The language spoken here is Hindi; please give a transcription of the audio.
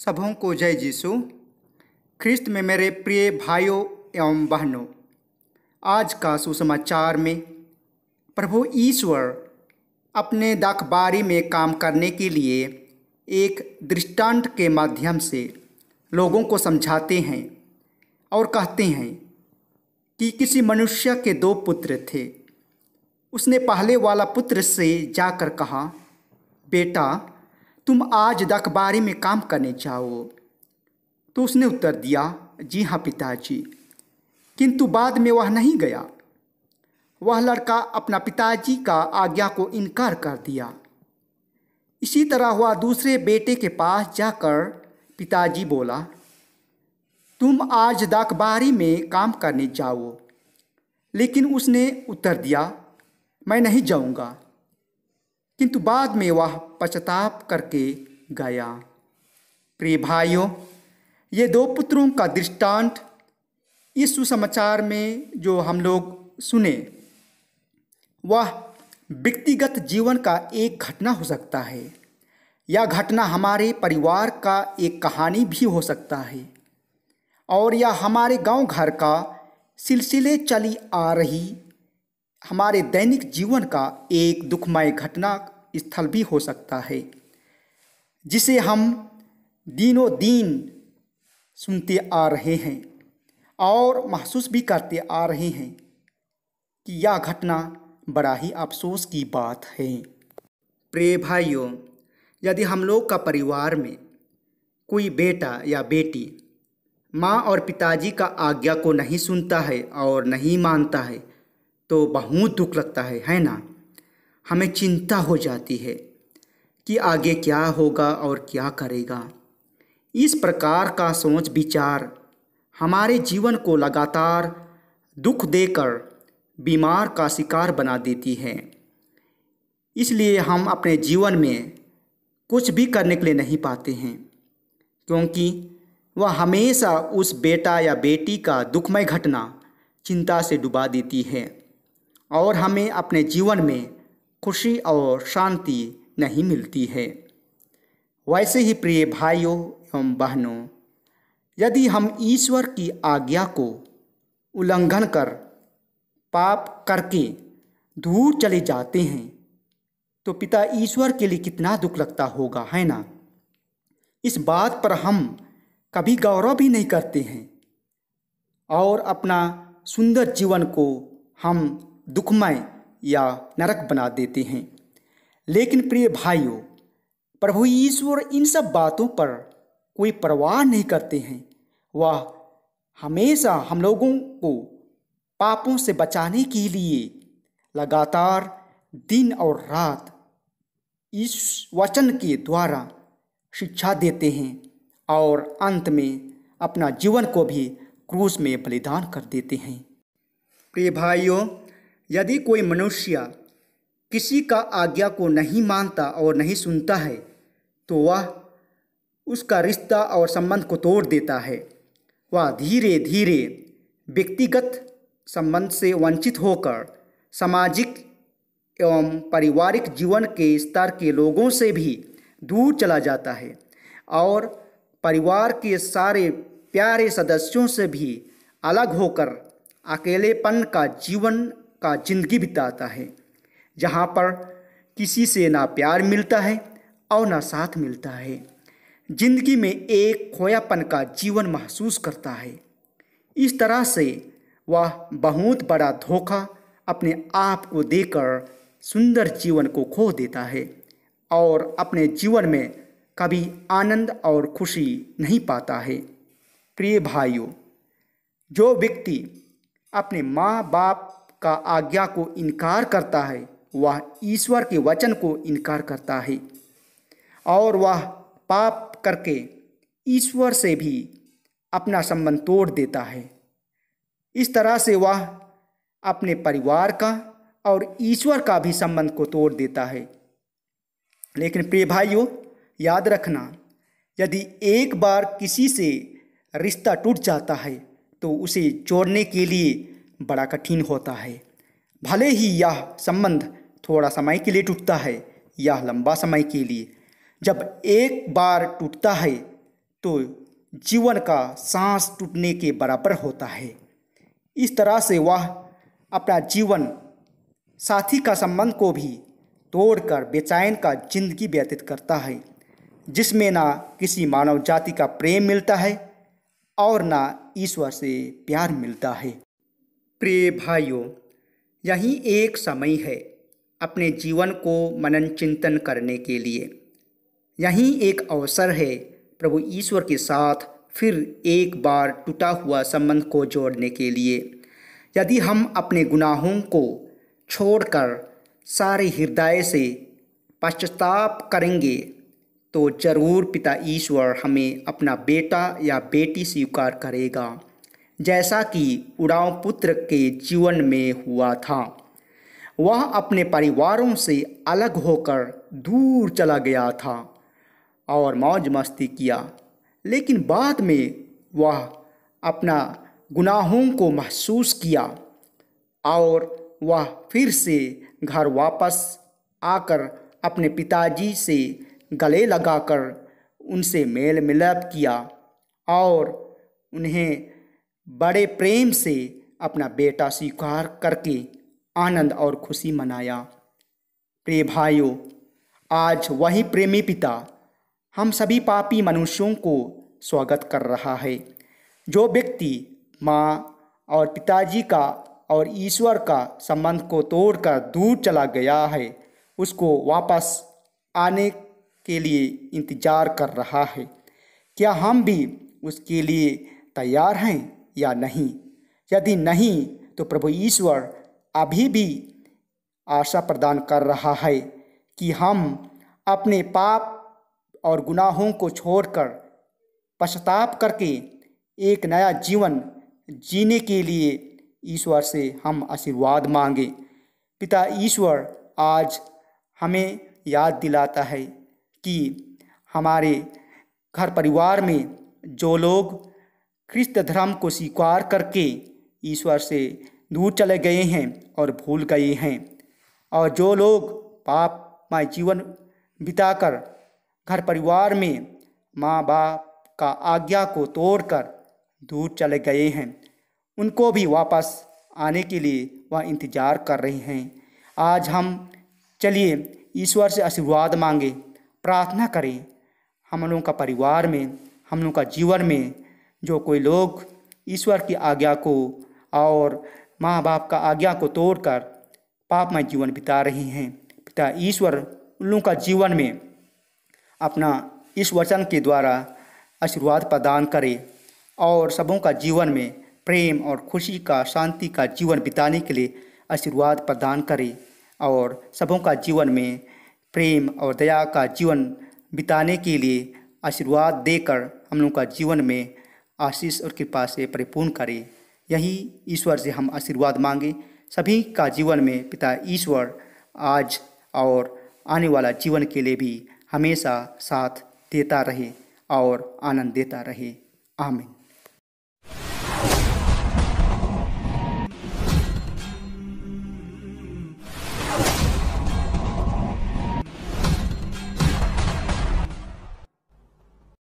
सबों को जय यीशु ख्रिस्त में मेरे प्रिय भाइयों एवं बहनों। आज का सुसमाचार में प्रभु ईश्वर अपने दाखबारी में काम करने के लिए एक दृष्टांत के माध्यम से लोगों को समझाते हैं और कहते हैं कि किसी मनुष्य के 2 पुत्र थे। उसने पहले वाला पुत्र से जाकर कहा, बेटा तुम आज दाखबारी में काम करने जाओ। तो उसने उत्तर दिया, जी हाँ पिताजी। किंतु बाद में वह नहीं गया। वह लड़का अपना पिताजी का आज्ञा को इनकार कर दिया। इसी तरह वह दूसरे बेटे के पास जाकर पिताजी बोला, तुम आज दाखबारी में काम करने जाओ। लेकिन उसने उत्तर दिया, मैं नहीं जाऊंगा। किंतु बाद में वह पश्चाताप करके गया। प्रिय भाइयों, ये 2 पुत्रों का दृष्टांत इस सुसमाचार में जो हम लोग सुने, वह व्यक्तिगत जीवन का एक घटना हो सकता है। यह घटना हमारे परिवार का एक कहानी भी हो सकता है, और यह हमारे गांव घर का सिलसिले चली आ रही हमारे दैनिक जीवन का एक दुखमय घटना स्थल भी हो सकता है, जिसे हम दिनों दिन सुनते आ रहे हैं और महसूस भी करते आ रहे हैं कि यह घटना बड़ा ही अफसोस की बात है। प्रिय भाइयों, यदि हम लोग का परिवार में कोई बेटा या बेटी माँ और पिताजी का आज्ञा को नहीं सुनता है और नहीं मानता है तो बहुत दुख लगता है ना। हमें चिंता हो जाती है कि आगे क्या होगा और क्या करेगा। इस प्रकार का सोच विचार हमारे जीवन को लगातार दुख देकर बीमार का शिकार बना देती है। इसलिए हम अपने जीवन में कुछ भी करने के लिए नहीं पाते हैं, क्योंकि वह हमेशा उस बेटा या बेटी का दुखमय घटना चिंता से डुबा देती है और हमें अपने जीवन में खुशी और शांति नहीं मिलती है। वैसे ही प्रिय भाइयों एवं बहनों, यदि हम ईश्वर की आज्ञा को उल्लंघन कर पाप करके दूर चले जाते हैं तो पिता ईश्वर के लिए कितना दुख लगता होगा, है ना। इस बात पर हम कभी गौरव भी नहीं करते हैं और अपना सुंदर जीवन को हम दुखमय या नरक बना देते हैं। लेकिन प्रिय भाइयों, प्रभु ईश्वर इन सब बातों पर कोई परवाह नहीं करते हैं। वह हमेशा हम लोगों को पापों से बचाने के लिए लगातार दिन और रात इस वचन के द्वारा शिक्षा देते हैं और अंत में अपना जीवन को भी क्रूस में बलिदान कर देते हैं। प्रिय भाइयों, यदि कोई मनुष्य किसी का आज्ञा को नहीं मानता और नहीं सुनता है तो वह उसका रिश्ता और संबंध को तोड़ देता है। वह धीरे धीरे व्यक्तिगत संबंध से वंचित होकर सामाजिक एवं पारिवारिक जीवन के स्तर के लोगों से भी दूर चला जाता है और परिवार के सारे प्यारे सदस्यों से भी अलग होकर अकेलेपन का जीवन का जिंदगी बिताता है, जहाँ पर किसी से ना प्यार मिलता है और ना साथ मिलता है। जिंदगी में एक खोयापन का जीवन महसूस करता है। इस तरह से वह बहुत बड़ा धोखा अपने आप को देकर सुंदर जीवन को खो देता है और अपने जीवन में कभी आनंद और खुशी नहीं पाता है। प्रिय भाइयों, जो व्यक्ति अपने माँ बाप का आज्ञा को इनकार करता है वह ईश्वर के वचन को इनकार करता है और वह पाप करके ईश्वर से भी अपना संबंध तोड़ देता है। इस तरह से वह अपने परिवार का और ईश्वर का भी संबंध को तोड़ देता है। लेकिन प्रिय भाइयों, याद रखना, यदि एक बार किसी से रिश्ता टूट जाता है तो उसे जोड़ने के लिए बड़ा कठिन होता है। भले ही यह संबंध थोड़ा समय के लिए टूटता है या लंबा समय के लिए, जब एक बार टूटता है तो जीवन का सांस टूटने के बराबर होता है। इस तरह से वह अपना जीवन साथी का संबंध को भी तोड़कर बेचैन का जिंदगी व्यतीत करता है, जिसमें ना किसी मानव जाति का प्रेम मिलता है और ना ईश्वर से प्यार मिलता है। प्रिय भाइयों, यही एक समय है अपने जीवन को मनन चिंतन करने के लिए। यही एक अवसर है प्रभु ईश्वर के साथ फिर एक बार टूटा हुआ संबंध को जोड़ने के लिए। यदि हम अपने गुनाहों को छोड़कर सारे हृदय से पश्चाताप करेंगे तो जरूर पिता ईश्वर हमें अपना बेटा या बेटी स्वीकार करेगा, जैसा कि उड़ाव पुत्र के जीवन में हुआ था। वह अपने परिवारों से अलग होकर दूर चला गया था और मौज मस्ती किया, लेकिन बाद में वह अपना गुनाहों को महसूस किया और वह फिर से घर वापस आकर अपने पिताजी से गले लगाकर उनसे मेल मिलाप किया और उन्हें बड़े प्रेम से अपना बेटा स्वीकार करके आनंद और खुशी मनाया। प्रिय भाइयों, आज वही प्रेमी पिता हम सभी पापी मनुष्यों को स्वागत कर रहा है। जो व्यक्ति माँ और पिताजी का और ईश्वर का संबंध को तोड़कर दूर चला गया है, उसको वापस आने के लिए इंतजार कर रहा है। क्या हम भी उसके लिए तैयार हैं या नहीं? यदि नहीं, तो प्रभु ईश्वर अभी भी आशा प्रदान कर रहा है कि हम अपने पाप और गुनाहों को छोड़कर पश्चाताप करके एक नया जीवन जीने के लिए ईश्वर से हम आशीर्वाद मांगे। पिता ईश्वर आज हमें याद दिलाता है कि हमारे घर परिवार में जो लोग ख्रिस्त धर्म को स्वीकार करके ईश्वर से दूर चले गए हैं और भूल गए हैं, और जो लोग पापमय जीवन बिताकर घर परिवार में माँ बाप का आज्ञा को तोड़कर दूर चले गए हैं, उनको भी वापस आने के लिए वह इंतज़ार कर रहे हैं। आज हम चलिए ईश्वर से आशीर्वाद मांगे, प्रार्थना करें। हम लोगों का परिवार में, हम लोगों का जीवन में जो कोई लोग ईश्वर की आज्ञा को और माँ बाप का आज्ञा को तोड़कर पापमय जीवन बिता रहे हैं, पिता ईश्वर उन लोगों का जीवन में अपना इस वचन के द्वारा आशीर्वाद प्रदान करे और सबों का जीवन में प्रेम और खुशी का, शांति का जीवन बिताने के लिए आशीर्वाद प्रदान करे और सबों का जीवन में प्रेम और दया का जीवन बिताने के लिए आशीर्वाद देकर हम लोगों का जीवन में आशीष और कृपा से परिपूर्ण करे। यही ईश्वर से हम आशीर्वाद मांगे। सभी का जीवन में पिता ईश्वर आज और आने वाला जीवन के लिए भी हमेशा साथ देता रहे और आनंद देता रहे। आमीन।